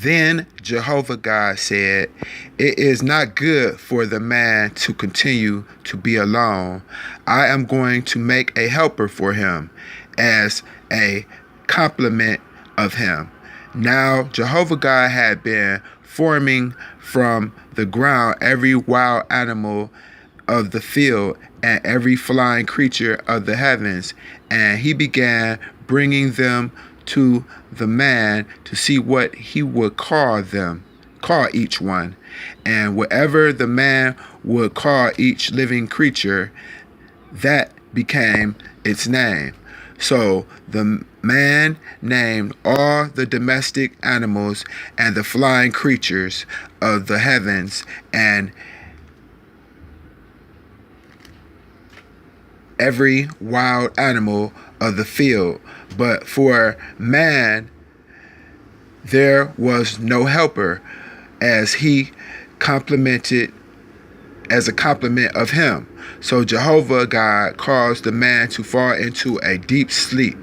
Then Jehovah God said, "It is not good for the man to continue to be alone. I am going to make a helper for him as a complement of him." Now Jehovah God had been forming from the ground every wild animal of the field and every flying creature of the heavens, and he began bringing them to the man to see what he would call each one. And whatever the man would call each living creature, that became its name. So the man named all the domestic animals and the flying creatures of the heavens and every wild animal of the field. But for man there was no helper as a complement of him. So Jehovah God caused the man to fall into a deep sleep.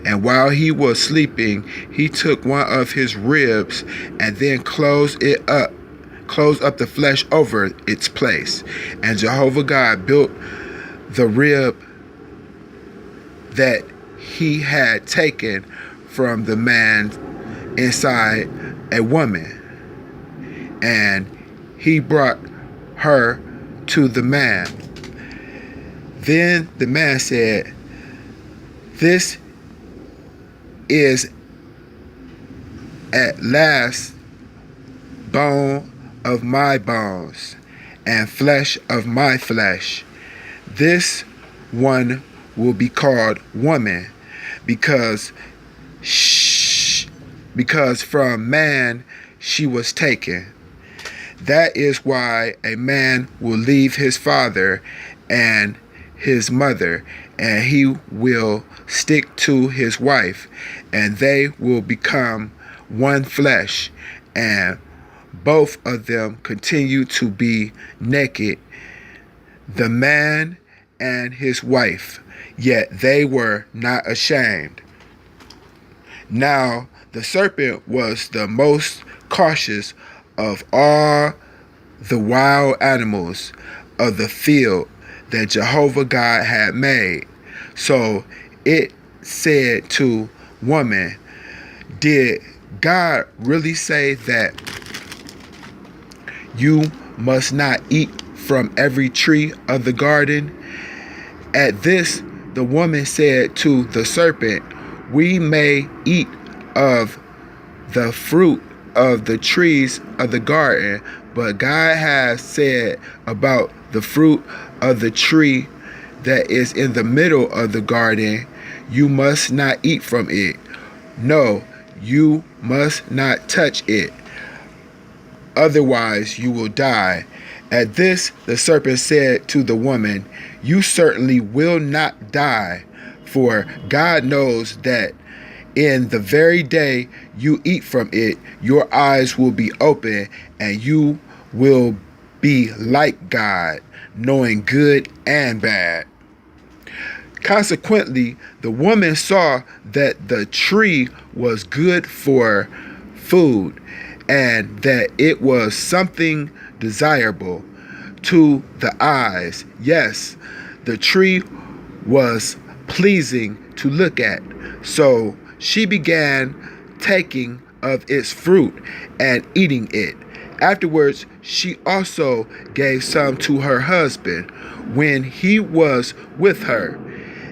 And while he was sleeping, he took one of his ribs and then closed up the flesh over its place. And Jehovah God built the rib that he had taken from the man inside a woman, and he brought her to the man. Then the man said, "This is at last bone of my bones and flesh of my flesh. This one will be called woman because from man she was taken. That is why a man will leave his father and his mother, and he will stick to his wife, and they will become one flesh. And both of them continue to be naked, the man and his wife, yet they were not ashamed." Now the serpent was the most cautious of all the wild animals of the field that Jehovah God had made. So it said to woman, "Did God really say that you must not eat from every tree of the garden?" At this, the woman said to the serpent, "We may eat of the fruit of the trees of the garden, but God has said about the fruit of the tree that is in the middle of the garden, you must not eat from it. No, you must not touch it, otherwise you will die." At this, the serpent said to the woman, "You certainly will not die, for God knows that in the very day you eat from it, your eyes will be open, and you will be like God, knowing good and bad." Consequently, the woman saw that the tree was good for food, and that it was something desirable to the eyes. Yes, the tree was pleasing to look at. So she began taking of its fruit and eating it. Afterwards, she also gave some to her husband when he was with her,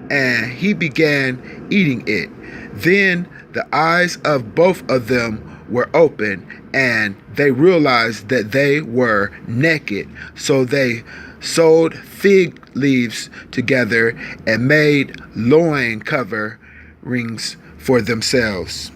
and he began eating it. Then the eyes of both of them were open, and they realized that they were naked. So they sewed fig leaves together and made loin coverings for themselves.